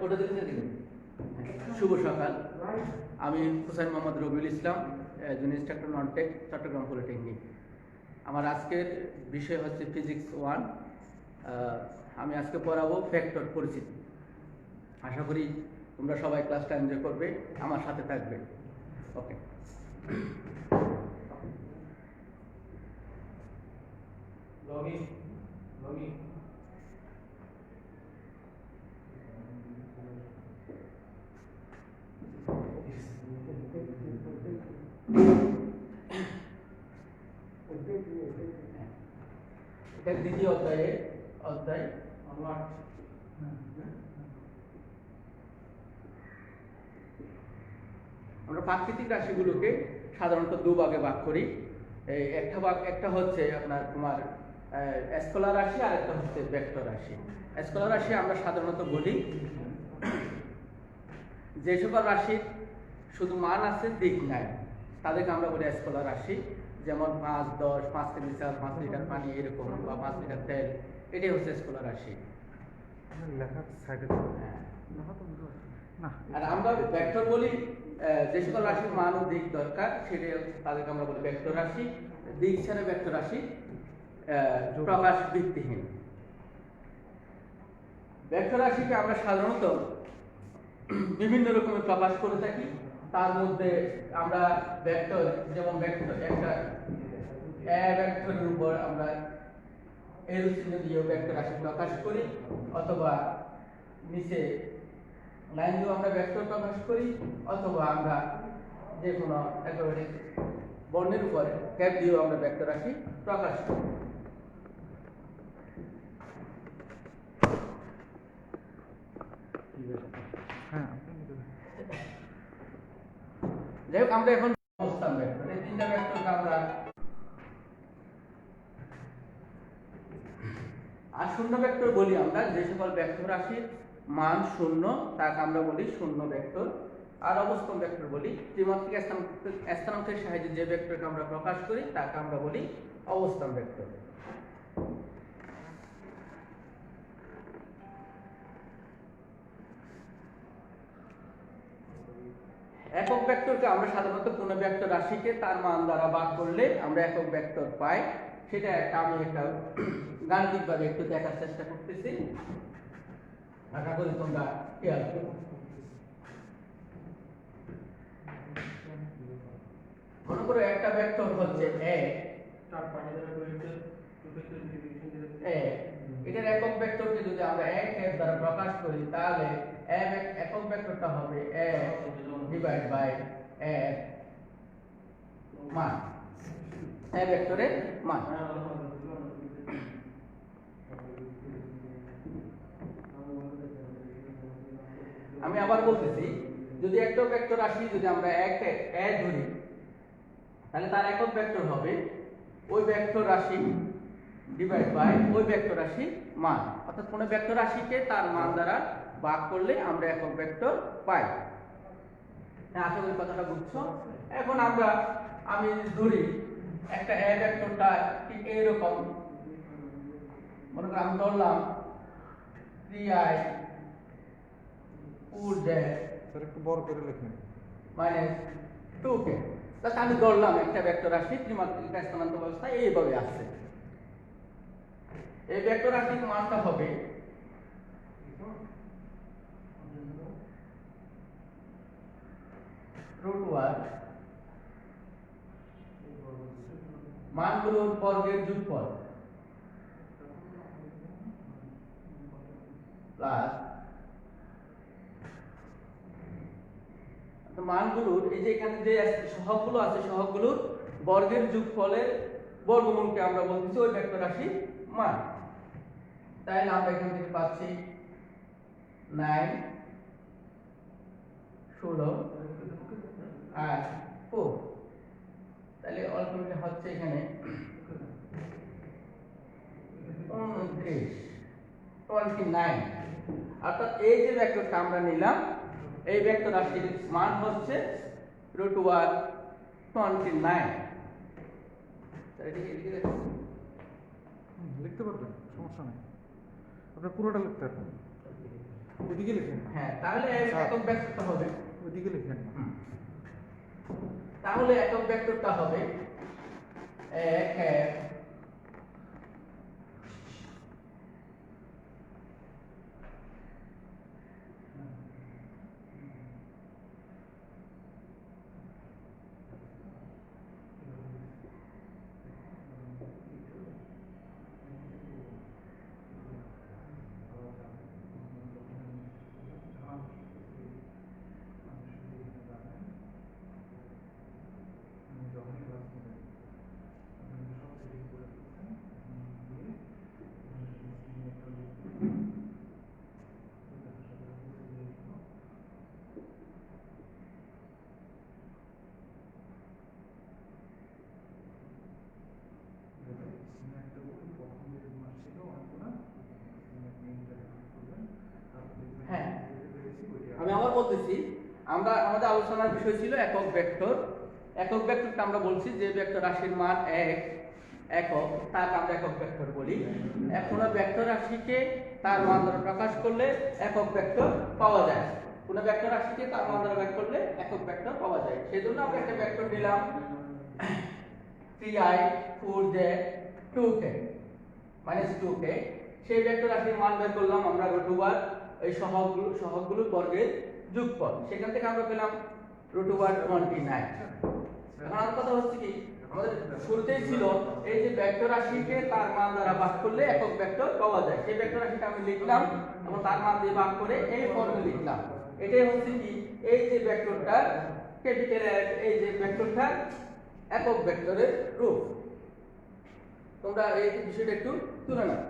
ওটা দেখতে দিবেন। শুভ সকাল, আমি হুসাইন মোহাম্মদ রবিউল ইসলাম, একজন ইনস্ট্রাক্টর ননটেক, চট্টগ্রাম পলিটেকনিক। আমার আজকের বিষয় হচ্ছে ফিজিক্স 1। আমি আজকে পড়াবো ভেক্টর পরিচিতি। আশা করি তোমরা সবাই ক্লাসটা এনজয় করবে, আমার সাথে থাকবে। ওকে। এটা দ্বিতীয় অধ্যায় আমরা প্রাকৃতিক রাশিগুলোকে সাধারণত দুভাগে ভাগ করি। একটা হচ্ছে আপনার তোমার স্কেলার রাশি, আর একটা হচ্ছে ভেক্টর রাশি। স্কেলার রাশি আমরা সাধারণত বলি যে সকল রাশির শুধু মান আছে, দিক নাই, তাদেরকে আমরা বলি স্কেলার রাশি। যেমন 5, 10, 5 কেজি চাল, 5 লিটার পানি, এরকম, বা 5 লিটার তেল, এটাই হচ্ছে স্কেলার রাশি। আর আমরা ভেক্টর বলি যে সকল রাশির মান ও দিক দরকার, সেটাই তাদেরকে আমরা বলি ভেক্টর রাশি। দিক ছাড়া ভেক্টর রাশি প্রকাশ ভিত্তিহীন। ভেক্টর রাশিকে আমরা সাধারণত বিভিন্ন রকমের প্রকাশ করে থাকি। তার মধ্যে আমরা ভেক্টর, যেমন ভেক্টর একটা ভেক্টরের উপর আমরা এরো চিহ্ন দিয়ে ভেক্টর রাশি প্রকাশ করি, অথবা নিচে লাইন দিয়ে আমরা ভেক্টর প্রকাশ করি, অথবা আমরা যে কোনো একেবারে বর্ণের উপর ক্যাপ দিয়েও আমরা ভেক্টর রাশি প্রকাশ করি। যাই হোক, আমরা এখন অবস্থান ভেক্টর, এই তিনটা ভেক্টরকে আমরা আর শূন্য ভেক্টর বলি। আমরা যে সকল ভেক্টর রাশির মান শূন্য, তাকে আমরা বলি শূন্য ভেক্টর। আর অবস্থান ভেক্টর বলি ত্রিমাত্রিক স্থানাঙ্কের সাহায্যে যে ভেক্টরকে আমরা প্রকাশ করি, তাকে আমরা বলি অবস্থান ভেক্টর। একক ভেক্টরকে আমরা সাধারণত কোনো ভেক্টর রাশিকে তার মান দ্বারা ভাগ করলে আমরা একক ভেক্টর পাই। সেটা আমি একটা গাণিতিকভাবে একটু দেখার চেষ্টা করতেছি, আশা করি তোমরা খেয়াল করো। মনে করো একটা ভেক্টর হচ্ছে এটার একক ভেক্টরকে যদি আমরা এক দ্বারা প্রকাশ করি, তাহলে একক ভেক্টরটা হবে ডিভাইড বাই মান, ভেক্টরের মান। আমি আবার বলতেছি, যদি একটা ভেক্টর রাশি যদি আমরা এক ধরি, তাহলে তার একক ভেক্টর হবে ওই ভেক্টর রাশি ডিভাইড বাই ওই ভেক্টর রাশি মান। অর্থাৎ কোনো ভেক্টর রাশিকে তার মান দ্বারা ভাগ করলে আমরা একক ভেক্টর পাই। আশা করি কথাটা বুঝছো। এখন আমি ধরি একটা ভেক্টরটা ঠিক এইরকম, মনে করি আমি ধরলাম 3i একটু বড় করে লিখুন -2k। তাহলে আমি ধরলাম একটা ভেক্টর রাশি ত্রিমাত্রিক স্থানাঙ্ক ব্যবস্থায় এইভাবে আসছে। এই ভেক্টর রাশির মানটা হবে √1 মানগুলোর বর্গের যোগফল প্লাস মানগুলোর এই যে এখানে যে সহগগুলো আছে, সহগগুলোর বর্গের যোগফলের বর্গমূলকে আমরা বলতেছি ওই ভেক্টর রাশির মান। তাইলে আমরা এখান থেকে পাচ্ছি 9, 16 আর 4। তাহলে আলটিমেটলি হচ্ছে এখানে 29। অর্থাৎ এই যে ভেক্টরটা আমরা নিলাম, এই ভেক্টর রাশির মান হচ্ছে √1 29। লিখতে পারবেন, সমস্যা নেই, আপনি পুরোটা লিখতে পারবেন। ওদিকে লিখেন না। হ্যাঁ, তাহলে স্যার। একক ভেক্টরটা হবে, ওদিকে লিখেন না। তাহলে একক ভেক্টরটা হবে 1 1 হ্যাঁ, আমি আবার বলতেছি, আমাদের আলোচনার বিষয় ছিল একক ভেক্টর। একক ভেক্টরটা আমরা বলছি যে ভেক্টর রাশির মান একক, তাকে আমরা একক ভেক্টর বলি। কোনো ভেক্টর রাশিকে তার মান দ্বারা প্রকাশ করলে একক ভেক্টর পাওয়া যায়। কোনো ভেক্টর রাশিকে তার মান দ্বারা ভাগ করলে একক ভেক্টর পাওয়া যায়। সেজন্য আমরা একটা ভেক্টর নিলাম 3i 4j 2k -2k। সেই ভেক্টর রাশির মান বের করলাম আমরা √, এই সহগগুলোর বর্গের যোগফল। সেখান থেকে আমরা পেলাম √29। এখন আর কথা হচ্ছে কি, আমাদের শুরুতেই ছিল এই যে ভেক্টর রাশিকে তার মান দ্বারা ভাগ করলে একক ভেক্টর পাওয়া যায়। সেই ভেক্টর রাশিটা আমি লিখলাম এবং তার মান দিয়ে ভাগ করে এই ফর্মে লিখলাম। এটাই হচ্ছে কি, এই যে ভেক্টরটা ক্যাপিটাল এক, এই যে ভেক্টরটা একক ভেক্টরের রূপ। তোমরা এই বিষয়টা একটু তুলে নাও।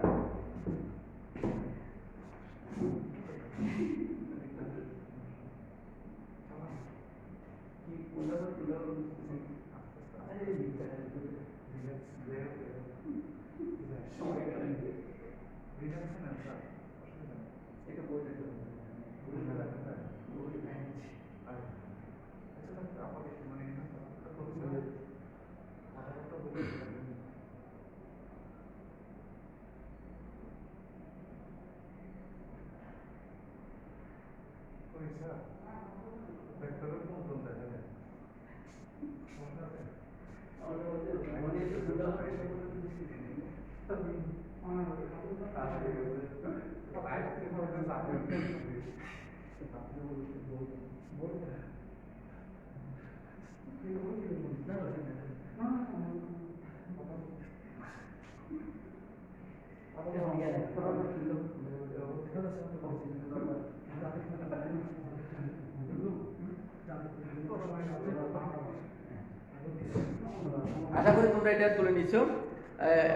আশা করি তোমরা এটা তুলে নিছো।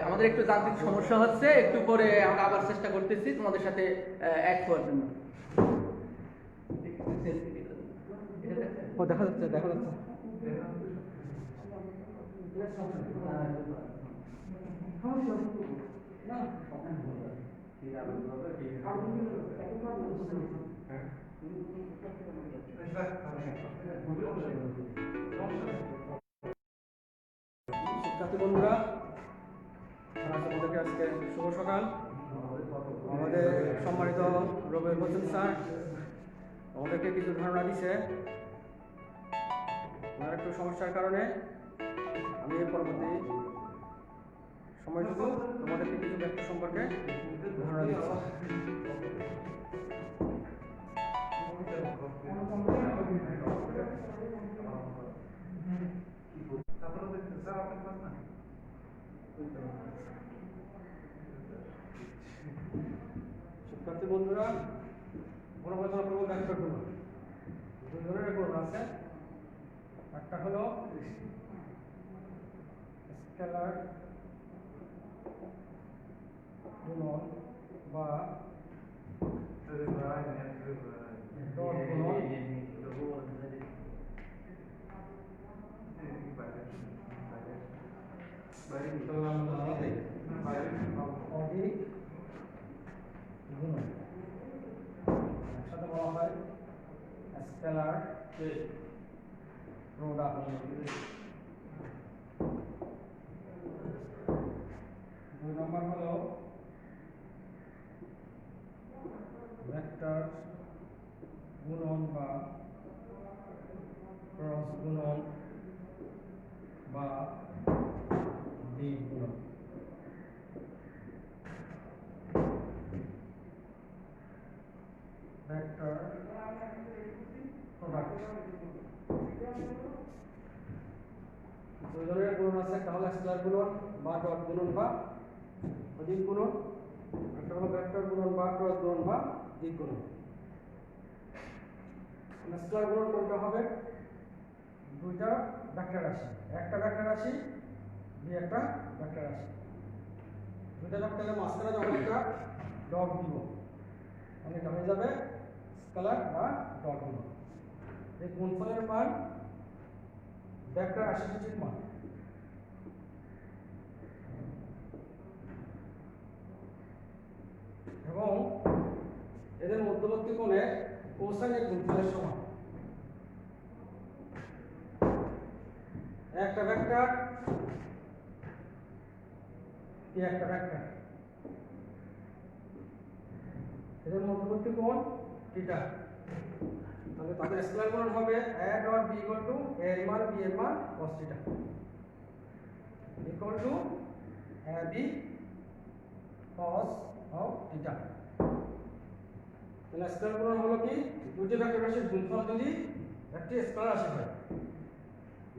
আমাদের একটু যান্ত্রিক সমস্যা হচ্ছে, একটু পরে আমরা আবার চেষ্টা করতেছি তোমাদের সাথে অ্যাড করার জন্য। ও দেখা যাচ্ছে, দেখা যাচ্ছে। শিক্ষার্থী বন্ধুরা, আপনাদেরকে আজকে শুভ সকাল। আমাদের সম্মানিত রবিউল হোসেন স্যার আমাদেরকে কিছু ধারণা দিছে। ওনার একটু সমস্যার কারণে আমি এর পরবর্তী সময়টুকু তোমাদেরকে কিছু ব্যক্তি সম্পর্কে ধারণা দিচ্ছি। শিক্ষার্থী বন্ধুরা, পুনর্বাচনা করবো ভেক্টরগুলো। দুই ধরনের কোণ আছে, একটা হলো স্কেলার গুণন বা ডট গুণন, অধিক গুণন, একসাথে বলা হয় স্কেলার প্রোডাক্ট। দুই নম্বর হলো ভেক্টর গুণন বা ক্রস গুণন বা দিক গুণন। ভেক্টর প্রোডাক্ট দুই ধরনের গুণন আছে, একটা হলো স্কেলার গুণন বা ডট গুণন বা দিক গুণন, একটা হলো ভেক্টর গুণন বা ক্রস গুণন বা দিক গুণন। স্কেলার গুণন কোনটা হবে? দুইটা ভেক্টর রাশি, একটা ভেক্টর রাশি দুই একটা ভেক্টর রাশি, দুইটা ভেক্টরের মাঝখানে যখন একটা ডট দিব তাহলে এটা হয়ে যাবে স্কেলার বা ডট গুণন। এই গুণফলের মান ভেক্টর রাশি দুটির মান। এবং এদের মধ্যবর্তী কোণে কোসাইনের গুণফলের সমান। একটা ভেক্টর কি একটা ভেক্টর, এদের মধ্যবর্তী কোণ থিটা, তাহলে তাদের স্কেলার গুণন হবে a dot b equal to a এর মান b এর মান cos theta equal to ab cos of theta. তাহলে স্কেলার গুণন হলো কি? দুটি ভেক্টর রাশির গুণফল যদি একটি স্কেলার রাশি হয়,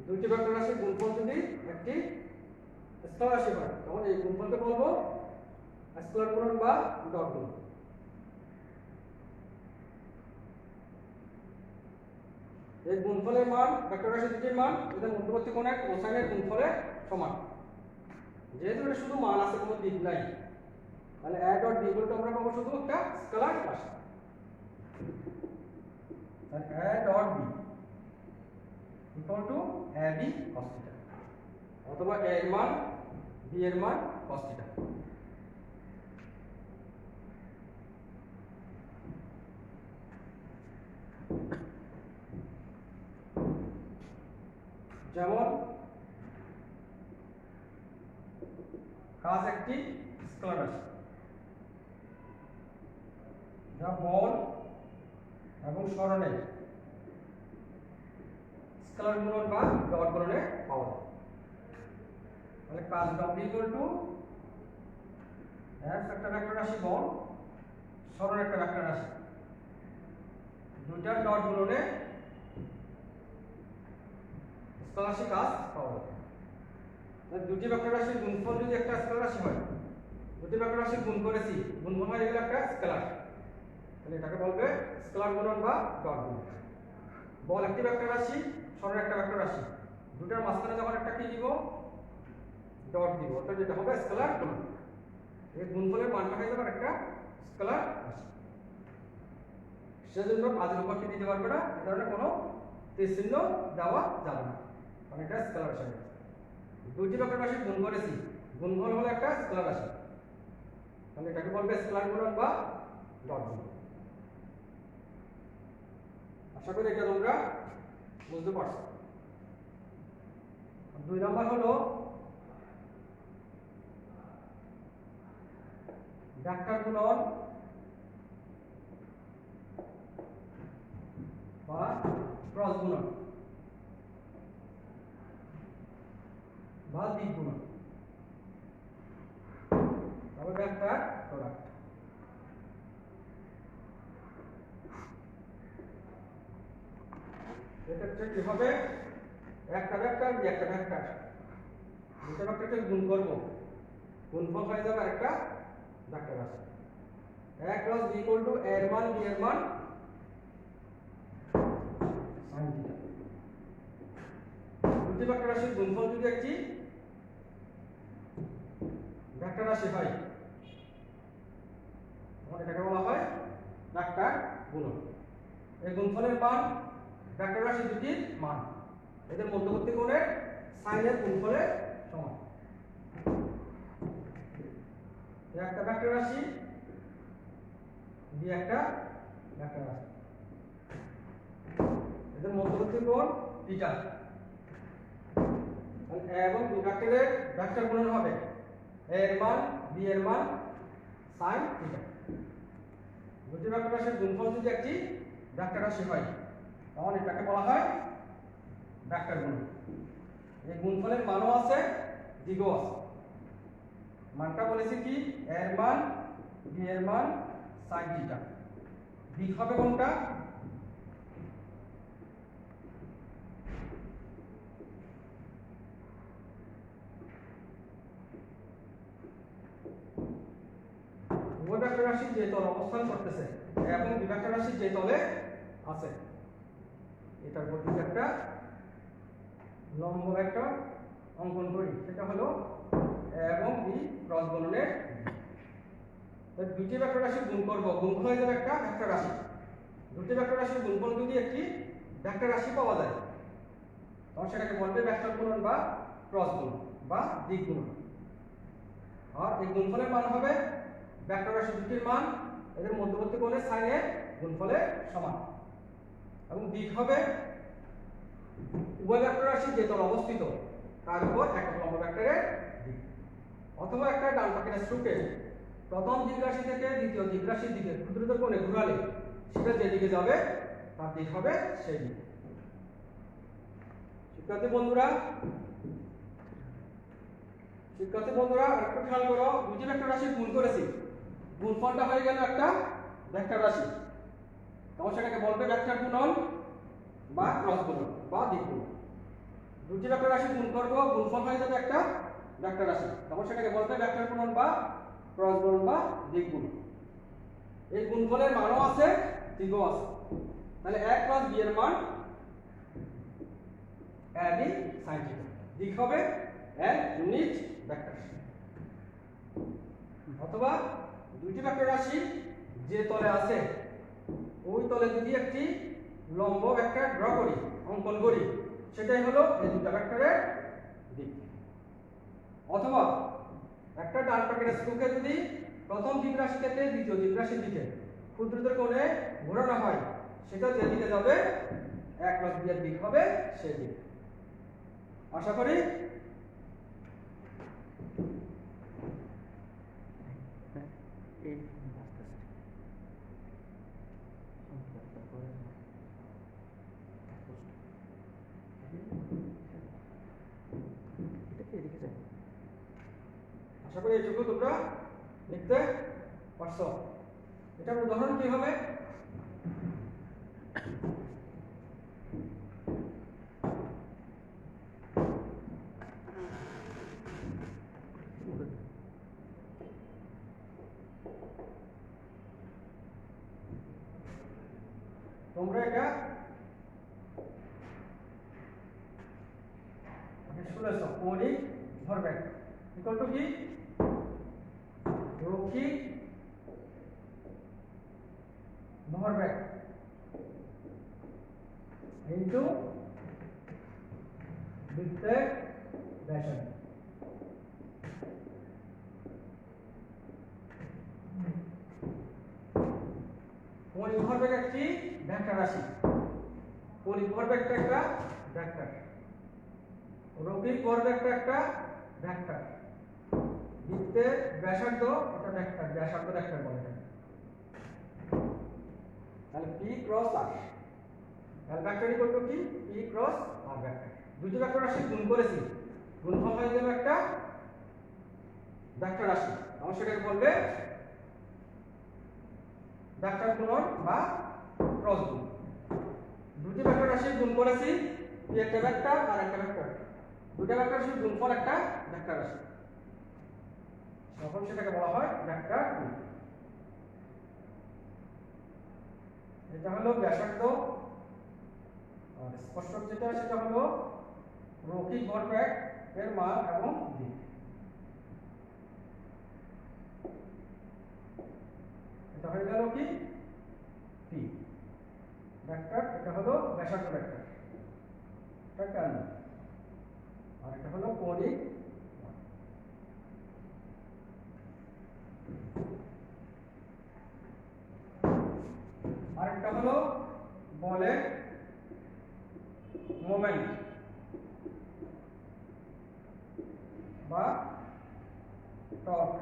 দুটি ভেক্টর রাশির গুণফল যদি একটি স্কেলার রাশি হয় তখন এই গুণফলকে বলবো স্কেলার গুণন বা ডট গুণন। এই গুণফলের মান ভেক্টর রাশি দুটির মান এদের মধ্যবর্তী কোণের কোসাইনের গুণফলের সমান। যেহেতু এটা শুধু মান আছে, কোনো দিক নাই, তাহলে a dot b equal to আমরা পাবো শুধু একটা স্কেলার রাশি। তাহলে a dot b equal to ab cos theta, অথবা a এর মান b এর মান cos থিটা। যেমন কাজ একটি স্কেলার রাশি, যা বল এবং সরণের স্কেলার গুণন বা ডট গুণনে পাওয়া যায়। তাহলে কাজ w ইকুয়াল টু একটা ভেক্টর রাশি বল, সরণ একটা ভেক্টর রাশি, দুইটা ডট গুণনে স্কেলার রাশি কাজ পাওয়া যায়। দুটি ভেক্টর রাশির গুণফল যদি একটা স্কেলার রাশি হয়, দুটি ভেক্টর রাশি গুণ করেছি, গুণফল হয় এগুলো একটা স্কেলার, তাহলে এটাকে বলবে স্কেলার গুণন বা ডট গুণন। বল একটি ভেক্টর রাশি, সরণ একটা ভেক্টর রাশি, দুটার মাঝখানে যখন একটা কি দিব ডট দিব, অর্থাৎ যেটা হবে স্কেলার গুণন। এই গুণফলের মানটা হয়ে যাবে একটা স্কেলার রাশি। সেজন্য কাজের উপর কি দিতে পারবে না, এই ধরনের কোনো তীর চিহ্ন দেওয়া যাবে না, কারণ এটা স্কেলার রাশি। দুইটি ভেক্টর রাশি গুণ করেছি, গুণফল হলো একটা স্কেলার রাশি, তাহলে এটাকে বলবে স্কেলার গুণন বা ডট গুণন। আশা করি এটা তোমরা বুঝতে পারছো। দুই নম্বর হলো ভেক্টর গুণন বা ক্রস গুণন বা দিক গুণন, তবে ভেক্টর প্রোডাক্ট। এটা কি হবে? একটা ভেক্টর একটা ভেক্টর, দুটো ভেক্টরকে গুণ করব, গুণফল হয়ে যাবে একটা ভেক্টর রাশি। a cross b equal to a এর মান b এর মান sin থিটা। দুটি ভেক্টর রাশির গুণফল যদি একটি ভেক্টর রাশি হয় তখন এটাকে বলা হয় ভেক্টর গুণন। এই গুণফলের মান ভেক্টর রাশি দুটির মান, এদের মধ্যবর্তী কোণের সাইনের গুণফলের সমান। একটা ভেক্টর রাশি দিয়ে একটা ভেক্টর রাশি, এদের মধ্যবর্তী কোণ থিটা, এবং দুই ভেক্টরের ভেক্টর গুণন হবে a এর মান b এর মান sin থিটা। দুটি ভেক্টর রাশির গুণফল যদি একটি ভেক্টর রাশি হয় তখন এটাকে বলা হয় ভেক্টর গুণন। এই গুণফলের মানও আছে, দিকও আছে। মানটা বলেছি কি, এর মান, বি এর মান, sin থিটা। দিক হবে কোনটা? উভয় ভেক্টর রাশি যে তলে অবস্থান করতেছে এবং বি ভেক্টর রাশি যে তলে আছে এটার উপর যদি একটা লম্ব ভেক্টর অঙ্কন করি, সেটা হলো এ এবং বি ক্রস গুণনের দিক। দুটি ভেক্টর রাশি গুণ করব, গুণফল হয়ে যাবে একটা ভেক্টর রাশি। দুটি ভেক্টর রাশির গুণফল যদি একটি ভেক্টর রাশি পাওয়া যায় তখন সেটাকে বলবে ভেক্টর গুণন বা ক্রস গুণন বা দিক গুণন। আর এই গুণফলের মান হবে ভেক্টর রাশি দুটির মান এদের মধ্যবর্তী কোণের সাইনের গুণফলের সমান, এবং দিক হবে উভয় ভেক্টর রাশি যে তল অবস্থিত তার উপর একক লম্ব ভেক্টরের দিক। অথবা একটা ডান পাকের স্ট্রোকে প্রথম দিক রাশি থেকে দ্বিতীয় দিক রাশির দিকে ক্ষুদ্রতর কোণে ঘোরালে সেটা যেদিকে যাবে তার দিক হবে সেই দিক। শিক্ষার্থী বন্ধুরা একটু খেয়াল করো, দুটি ভেক্টর রাশি গুণ করেছি, গুণফলটা হয়ে গেল একটা ভেক্টর রাশি, তখন সেটাকে বলবে ভেক্টর গুণন বা ক্রস গুণন বা দিক গুণন। দুটি ভেক্টর রাশি গুণ করব, গুণফল হয়ে যাবে একটা ভেক্টর রাশি, তখন সেটাকে বলবে ভেক্টর গুণন বা ক্রস গুণন বা দিক গুণন। এই গুণফলের মানও আছে, দিকও আছে। তাহলে a প্লাস b এর মান a b sin থিটা। দিক হবে a ইউনিট ভেক্টর। অথবা দুটি ভেক্টর রাশি যে তলে আছে ওই তলে যদি একটি লম্ব ভেক্টর ড্র করি, অঙ্কন করি, সেটাই হলো এই দুটো ভেক্টরের দিক। অথবা একটা ডান পাকের স্ট্রোকে যদি প্রথম দিক রাশি থেকে দ্বিতীয় দিক রাশির দিকে ক্ষুদ্রতর কোণে ঘোরানো হয়, সেটা যেদিকে যাবে a প্লাস b এর দিক হবে সেই দিক। আশা করি এইটুকু তোমরা লিখতে পারছো। এটার উদাহরণ কি হবে? তোমরা এটা শুনেছ, কৌণিক ভরবেগ ইকুয়াল টু কি, রৈখিক ভরবেগ ইনটু বৃত্তের ব্যাসার্ধ। কৌণিক ভরবেগ একটি ভেক্টর রাশি, কৌণিক ভরবেগটা একটা ভেক্টর, রৈখিক ভরবেগটা একটা ভেক্টর, বৃত্তের ব্যাসার্ধ এটা ভেক্টর, ব্যাসার্ধ ভেক্টর বলে। তাহলে p ক্রস r, তাহলে ভেক্টর ইকুয়াল টু কি, p ক্রস r ভেক্টর। দুটি ভেক্টর রাশি গুণ করেছি, গুণফল হয়ে গেল একটা ভেক্টর রাশি, তখন সেটাকে বলবে ভেক্টর গুণন বা ক্রস গুণ। দুটি ভেক্টর রাশি গুণ করেছি, p একটা ভেক্টর আর একটা ভেক্টর, দুটো ভেক্টর রাশির গুণফল একটা ভেক্টর রাশি, তখন সেটাকে বলা হয় ভেক্টর গুণ। এটা হলো ব্যাসার্ধ, আর স্পর্শক যেটা সেটা হলো রৈখিক ভরবেগ এর মান এবং দিক। এটা হয়ে গেল কি p ভেক্টর, এটা হলো ব্যাসার্ধ ভেক্টর, এটা কেন, আর এটা হলো কৌণিক, আর একটা হলো বলের মোমেন্ট বা টর্ক,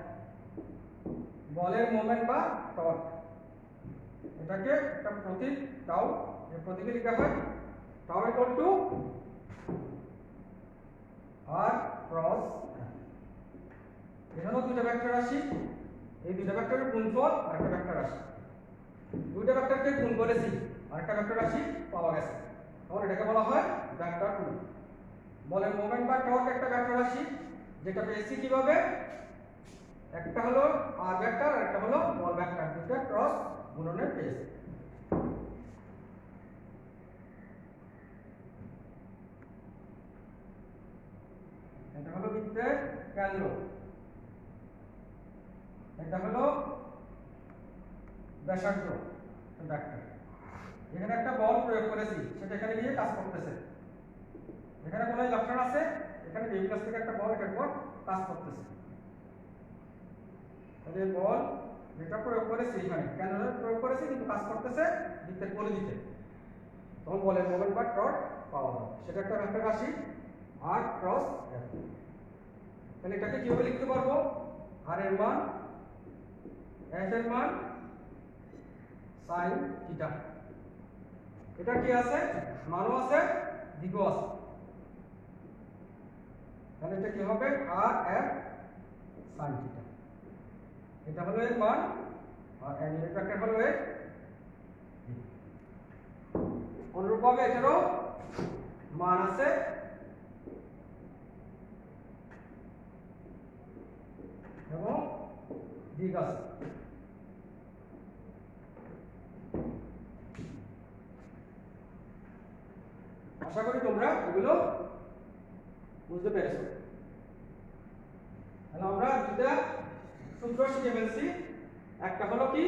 বলের মোমেন্ট বা টর্ক। এটাকে একটা প্রতীক টাউ, এই প্রতীকে লিখা হয় টাউ ইকুয়াল টু আর ক্রস। এখানেও দুইটা ভেক্টর রাশি, এই দুইটা ভেক্টরের গুণফল আর একটা ভেক্টর রাশি, দুইটা ভেক্টরকে গুণ করেছি আর একটা ভেক্টর রাশি পাওয়া গেছে, তখন এটাকে বলা হয় ভেক্টর গুণ। বলে মোমেন্ট বা টর্ক একটা ভেক্টর রাশি, যেটা পেয়েছি কিভাবে, একটা হলো আর ভেক্টর আর একটা হলো বল ভেক্টর, দুটো ক্রস গুণনে পেয়েছি। এটা হলো বৃত্তের কেন্দ্র, এটা হলো ব্যাসার্ধ ভেক্টর। এখানে একটা বল প্রয়োগ করেছি, সেটা এখানে গিয়ে কাজ করতেছে। এখানে কোনো ইলেকট্রন আছে, এখানে নিউক্লিয়াস থেকে একটা বল এটার উপর কাজ করতেছে। তাহলে বল যেটা প্রয়োগ করেছি এখানে কেন্দ্রে প্রয়োগ করেছি, কিন্তু কাজ করতেছে বৃত্তের পরিধিতে, তখন বলের মোমেন্ট বা টর্ক পাওয়া যাবে। সেটা একটা ভেক্টর রাশি আর ক্রস এফ। তাহলে এটাকে কিভাবে লিখতে পারবো, আর এর মান এফ এর মান সাইন থিটা। এটা কি আছে, মানও আছে দিকও আছে, তাহলে এটা কি হবে আর এফ সাইন থিটা। এটা হলো এর মান আর ইউনিট ভেক্টর হলো এর দিক। অনুরূপভাবে এটারও মান আছে এবং দিক আছে। আশা করি তোমরা এগুলো বুঝতে পেরেছো। তাহলে আমরা দুটা সূত্র শিখে ফেলছি। একটা হলো কি,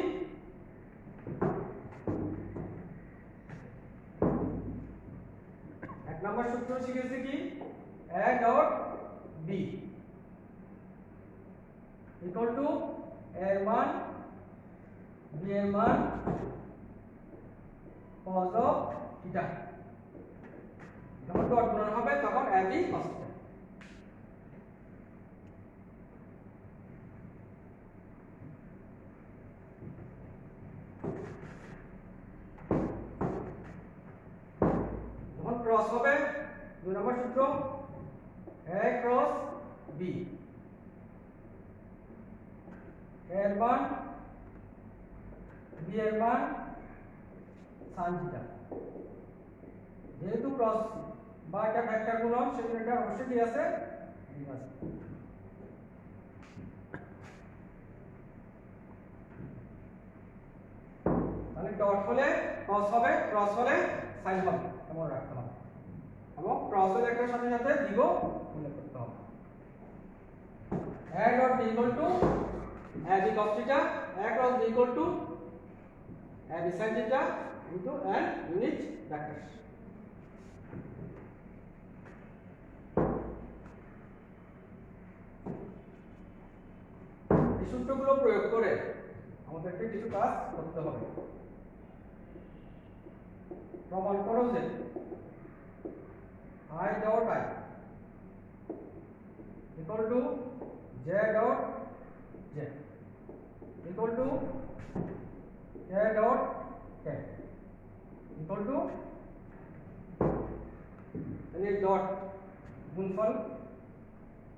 এক নম্বর সূত্র শিখেছি কি, a dot b equal to a এর মান b এর মান cos অফ থিটা। যখন ডট গুণন হবে তখন a b cos থিটা। যখন ক্রস হবে, দুই নম্বর সূত্র a ক্রস b, a এর মান b এর মান sin থিটা। যেহেতু ক্রস বা এটা ভেক্টর গুণন, সেজন্য এটা অবশ্যই কি আছে, দিক আছে। তাহলে ডট হলে ক্রস হবে, ক্রস হলে সাইন হবে, এমন রাখতে হবে, এবং ক্রস হলে একটার সাথে সাথে দিকও উল্লেখ করতে হবে। a dot b equal to a b cos theta, a cross b equal to a b sin theta into an unit vector. এই সূত্রগুলো প্রয়োগ করে আমাদেরকে কিছু কাজ করতে হবে। প্রমাণ করো যে I dot I equal to J dot J equal to K dot K equal to, এই ডট গুণফল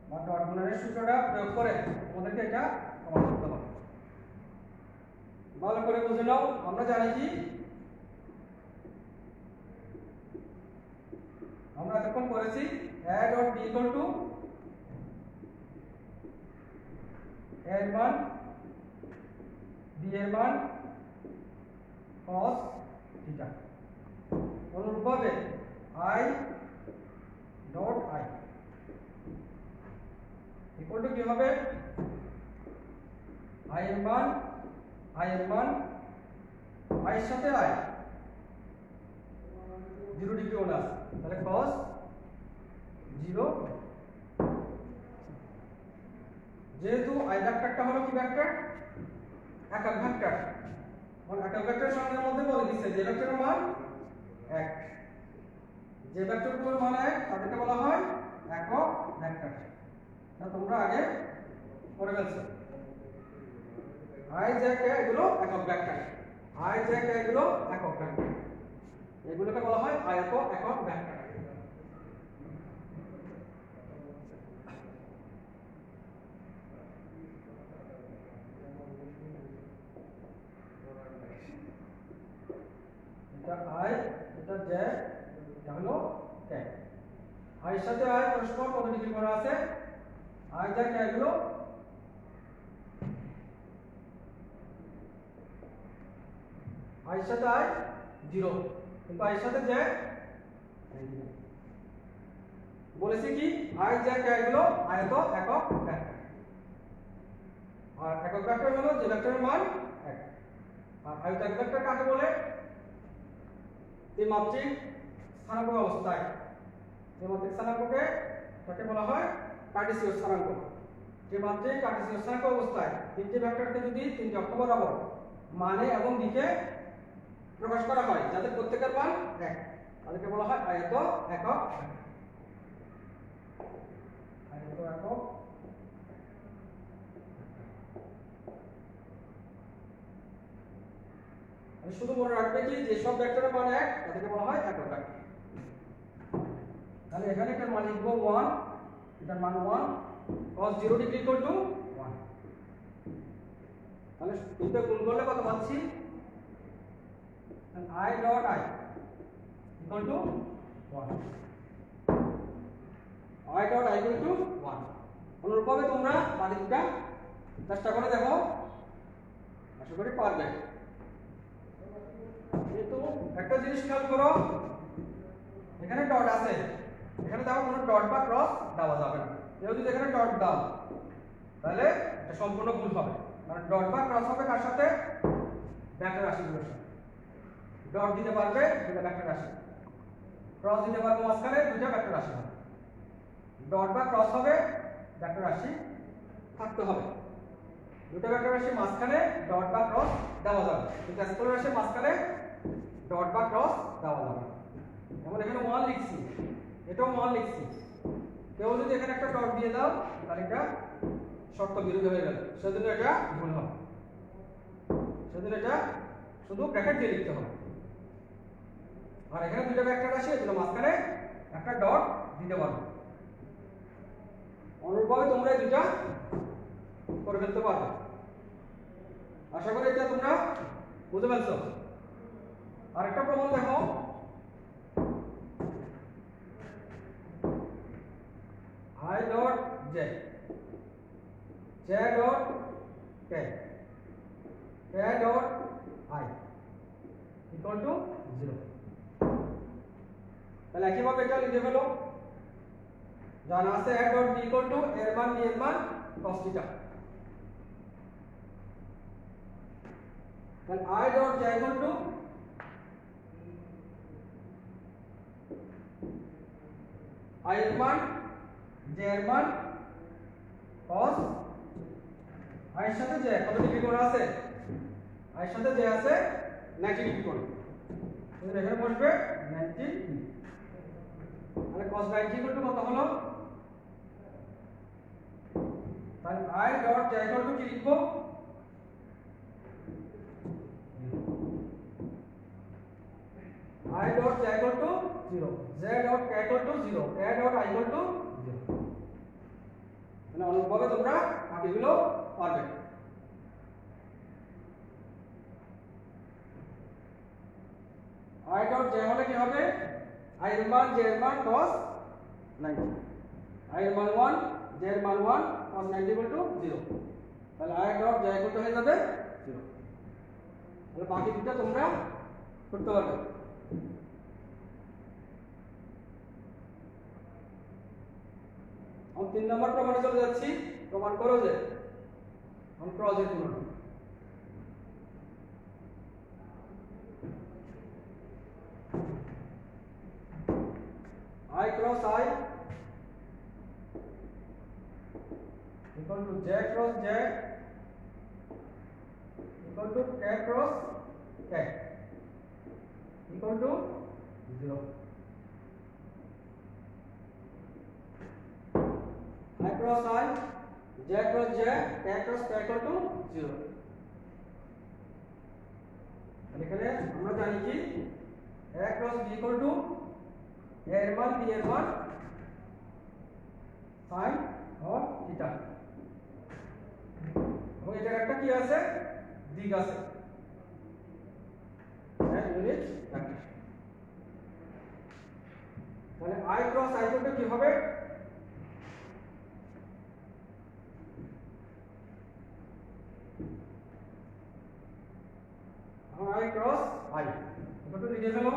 বা ডট গুণনের সূত্রটা প্রয়োগ করে আমাদেরকে এটা প্রমাণ করতে হবে। ভালো করে বুঝে নাও। আমরা জানি কি, আমরা এতক্ষণ করেছি a dot b equal to a এর মান b এর মান cos থিটা। অনুরূপভাবে i dot i equal to কি হবে, i এর মান i এর সাথে i 0 ডিগ্রি কোণ আছে, তাহলে cos 0। যেহেতু i ভেক্টরটা হলো কি ভেক্টর, একক ভেক্টর, মানে একক ভেক্টরের সংজ্ঞার মধ্যে বলে দিচ্ছে যে ভেক্টরের মান 1, যে ভেক্টরগুলোর মান 1 তাদেরকে বলা হয় একক ভেক্টর। তা তোমরা আগে পড়ে ফেলছো, i j k এগুলো একক ভেক্টর। i j k এগুলো একক ভেক্টর, এগুলোকে বলা হয় আয়ত একক ভেক্টর। এটা i, এটা j, এটা হলো k। i এর সাথে i পরস্পর কত ডিগ্রি করা আছে? i j k এগুলো i এর সাথে i 0, কিন্তু i এর সাথে j বলেছি কি i j k এগুলো আয়ত একক ভেক্টর। আর একক ভেক্টর হলো যে ভেক্টরের মান 1। আর আয়ত একক ভেক্টর কাকে বলে? ত্রিমাত্রিক স্থানাঙ্ক অবস্থায়, ত্রিমাত্রিক স্থানাঙ্ককে তাকে বলা হয় কার্টেসীয় স্থানাঙ্ক। ত্রিমাত্রিক কার্টেসীয় স্থানাঙ্ক অবস্থায় তিনটি ভেক্টরকে যদি তিনটি অক্ষ বরাবর মানে এবং দিকে প্রকাশ করা হয় যাদের প্রত্যেকের মান 1, তাদেরকে বলা হয় আয়ত একক ভেক্টর। আয়ত একক আমি শুধু মনে রাখবে কি যে সব ভেক্টরের মান 1 তাদেরকে বলা হয় একক ভেক্টর। তাহলে এখানে এটার মান লিখব 1, এটার মান 1, cos 0 ডিগ্রি ইকুয়াল টু 1। তাহলে দুটো গুণ করলে কত পাচ্ছি? i dot i equal to 1, i dot i equal to 1। অনুরূপভাবে তোমরা বাকিটা চেষ্টা করে দেখো, আশা করি পারবে। কিন্তু একটা জিনিস খেয়াল করো, এখানে ডট আছে, এখানে দেখো কোনো ডট বা ক্রস দেওয়া যাবে না। কেউ যদি এখানে ডট দাও তাহলে এটা সম্পূর্ণ ভুল হবে, কারণ ডট বা ক্রস হবে কার সাথে? ভেক্টর রাশিগুলোর সাথে। ডট দিতে পারবে দুটো ভেক্টর রাশি, ক্রস দিতে পারবে মাঝখানে দুটো ভেক্টর রাশি হবে। ডট বা ক্রস হবে ভেক্টর রাশি থাকতে হবে, দুটো ভেক্টর রাশির মাঝখানে ডট বা ক্রস দেওয়া যাবে, কিন্তু স্কেলার রাশির মাঝখানে ডট বা ক্রস দেওয়া যাবে না। যেমন এখানে 1 লিখছি, এটাও 1 লিখছি, কেউ যদি এখানে একটা ডট দিয়ে দাও তাহলে এটা শর্ত বিরোধী হয়ে গেল, সেজন্য এটা ভুল হবে। সেজন্য এটা শুধু ব্র্যাকেট দিয়ে লিখতে হবে। আর এখানে দুটো ভেক্টর রাশি, এগুলো মাঝখানে একটা ডট দিতে পারবে। অনুরূপভাবে তোমরা এই দুটো করে ফেলতে পারবে। আশা করি এটা তোমরা বুঝে ফেলছো। আরেকটা প্রমাণ দেখো, i dot j, j dot k, k dot i equal to 0। তাহলে একইভাবে এটা লিখে ফেলো, জানা আছে a dot b equal to এর মান b এর মান cos θ। তাহলে i dot j equal to i এর মান j এর মান cos, i এর সাথে j কত ডিগ্রি কোণ আছে? i এর সাথে j আছে 90 ডিগ্রি কোণ, তাহলে এখানে বসবে 90 ডিগ্রি। তাহলে cos 90 ইকুয়াল টু কত হলো? তাহলে i dot j equal to কি লিখবো? i dot j equal to 0, j dot k equal to 0, k dot i equal to 0। মানে অনুরূপভাবে তোমরা বাকিগুলো পারবে। i dot j হলে কি হবে? i এর মান j এর মান cos 90, i এর মান 1, j এর মান 1, cos 90 equal to 0। তাহলে i dot j equal to হয়ে যাবে 0। তাহলে বাকি দুটো তোমরা করতে পারবে। हम 3 নম্বর প্রমাণে চলে যাচ্ছি। প্রমাণ করো যে हम ক্রসের গুণন, i cross i equal to j cross j equal to k cross k equal to 0। I cross I, j cross j, k cross k equal to 0। তাহলে এখানে আমরা জানি কি a cross b equal to a এর মান b এর মান sin or theta, এবং এটার একটা কি আছে দিক আছে ইউনিট ভেক্টর। তাহলে i cross i equal to কি হবে, এখন i cross i equal to লিখে ফেলো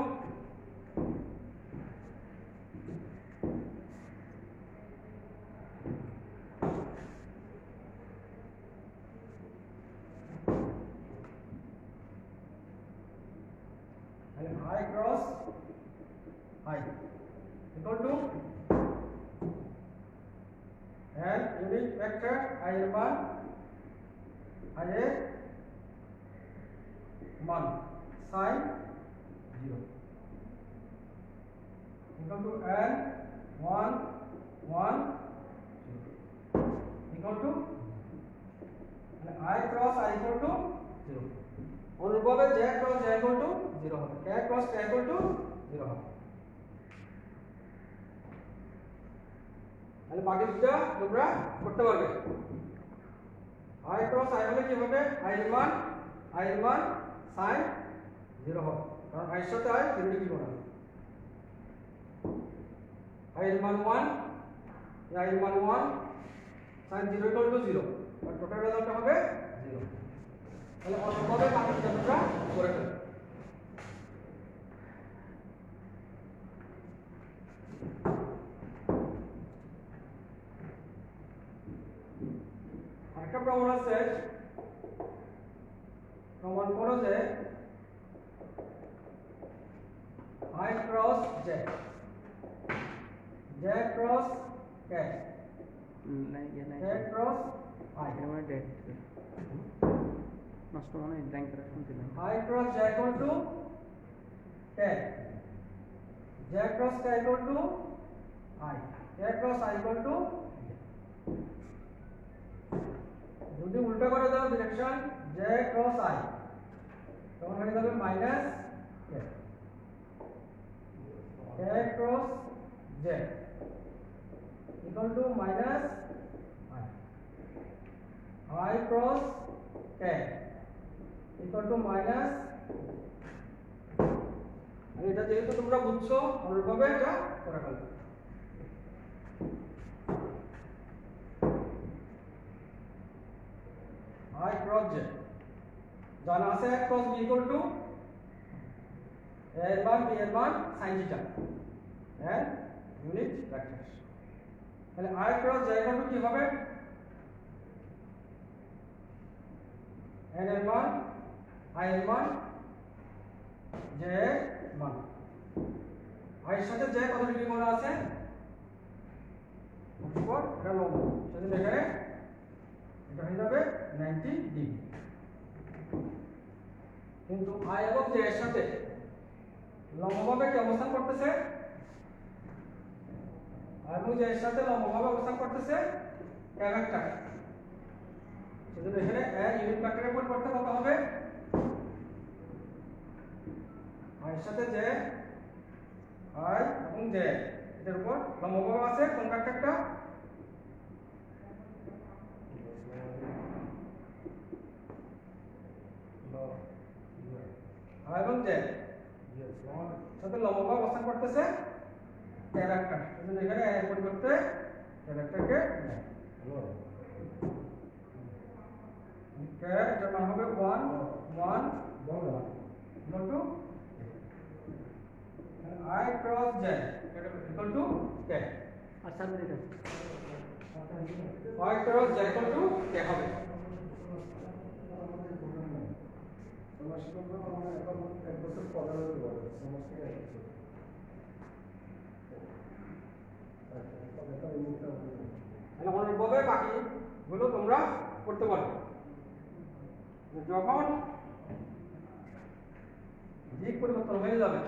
I cross I equal to and unit vector I এর মান I এর মান sin 0 equal to n 1 1 equal to I cross I equal to 0, অনুরূপভাবে j cross j equal to 0 হবে, k cross k equal to 0 হবে। তাহলে বাকি দুটো তোমরা করতে পারবে। i cross i হলে কি হবে, i এর মান sin 0 হবে, কারণ i এর সাথে i ইউনিট কি করবে, i এর মান 1, i এর মান 1 sin 0 equal to 0, আর টোটাল রেজাল্ট হবে 0। তাহলে অনুরূপভাবে বাকি দুটো তোমরা করে ফেলো। আরেকটা প্রমাণ আছে, প্রমাণ করো যে i cross j cross k k cross i নষ্ট মনে ব্ল্যাঙ্ক করে শুনছিলাম i cross j equal to k, j cross k equal to I, k cross I equal to যদি উল্টা করে দাও ডিরেকশন j cross I তখন হয়ে যাবে minus k, k cross j equal to minus I, I cross k equal to minus, আর এটা যেহেতু তোমরা বুঝছো অনুরূপভাবে এটা করে ফেলবে। I cross j জানা আছে a cross b equal to a এর মান b এর মান sin θ and unit vector। তাহলে I cross j equal to কি হবে, n এর মান I এর মান j এর মান, I এর সাথে j কত ডিগ্রি কোণ আছে, উপর এটা লম্ব, সেজন্য এখানে এটা হয়ে যাবে 90 ডিগ্রি। কিন্তু I এবং j এর সাথে লম্বভাবে কি অবস্থান করতেছে, I এবং j এর সাথে লম্বভাবে অবস্থান করতেছে k ভেক্টর, সেজন্য এখানে a ইউনিট ভেক্টরের পরিবর্তে কত হবে, I এর সাথে j I এবং j এর উপর লম্বভাবে আছে কোন ভেক্টরটা, I এবং j সাথে লম্বভাবে অবস্থান করতেছে k ভেক্টর, সেজন্য এখানে a এর পরিবর্তে k ভেক্টরকে k এর মান হবে 1 1 equal to I cross j equal to k, আচ্ছা এটা I cross j equal to k হবে। অনুরূপভাবে বাকিগুলো তোমরা করতে পারো। যখন দিক পরিবর্তন হয়ে যাবে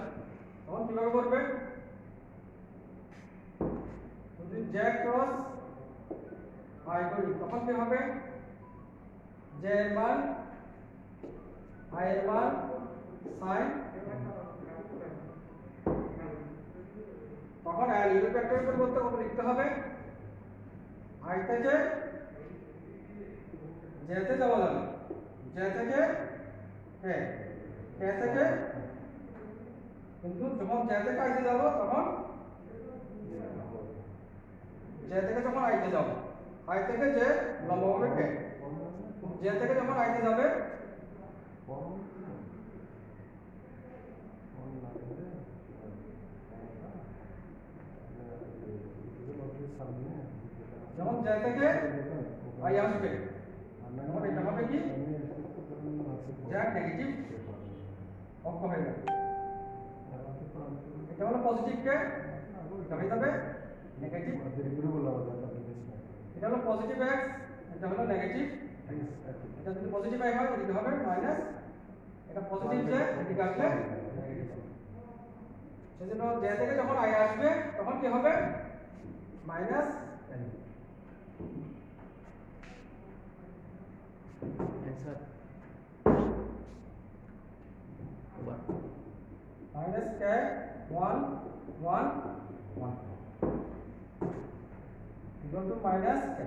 তখন কিভাবে করবে, যদি j ক্রস I করি তখন কি হবে, j এর মান I এর মান সাইন, তখন ইউনিট ভেক্টরের পরিবর্তে কত লিখতে হবে? i থেকে j তে যাওয়া যাবে, j থেকে k, k থেকে, কিন্তু যখন j থেকে i তে যাব তখন j থেকে যখন i তে যাব, i থেকে j লম্ব হবে k, j থেকে যখন i তে যাবে যখন j থেকে i আসবে তখন এটা হবে কি j নেগেটিভ অক্ষ হয়ে যাবে। এটা হলো পজিটিভ কে, এটা হয়ে যাবে নেগেটিভ, এটা হলো পজিটিভ x, এটা হলো নেগেটিভ, এটা যদি পজিটিভ i হয় এদিকে হবে মাইনাস, এটা পজিটিভ j এদিকে আসলে নেগেটিভ। সেজন্য j থেকে যখন i আসবে তখন কি হবে? Minus answer minus k 1 1 1 equal to minus k।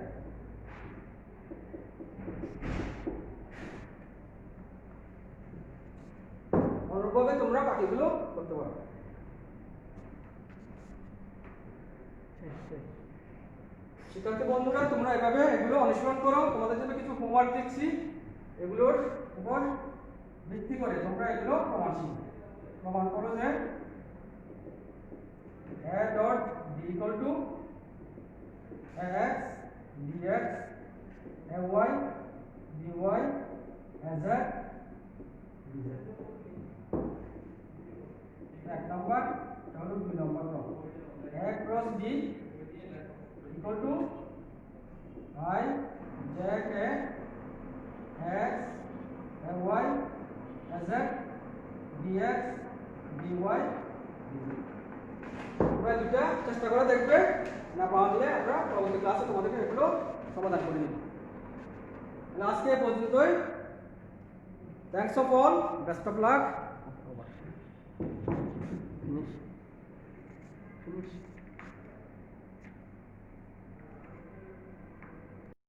অনুরূপভাবে তোমরা বাকিগুলো করতে পারো। শিক্ষার্থী বন্ধুরা, তোমরা এভাবে এগুলো অনুশীলন করো। তোমাদের জন্য কিছু হোমওয়ার্ক দিচ্ছি, এগুলোর উপর ভিত্তি করে তোমরা এগুলো প্রমাণ শিখবে। প্রমাণ করো যে a dot b equal to ax dx ay dy az dz। এক নম্বর, তাহলে 2 নম্বর নাও, a cross b equal to I j k x y z dx dy dz। তোমরা দুটা চেষ্টা করে দেখবে, না পারলে আমরা পরবর্তী ক্লাসে তোমাদেরকে এগুলো সমাধান করে দেব। আজকে এই পর্যন্তই। Thanks of all, best of luck. finish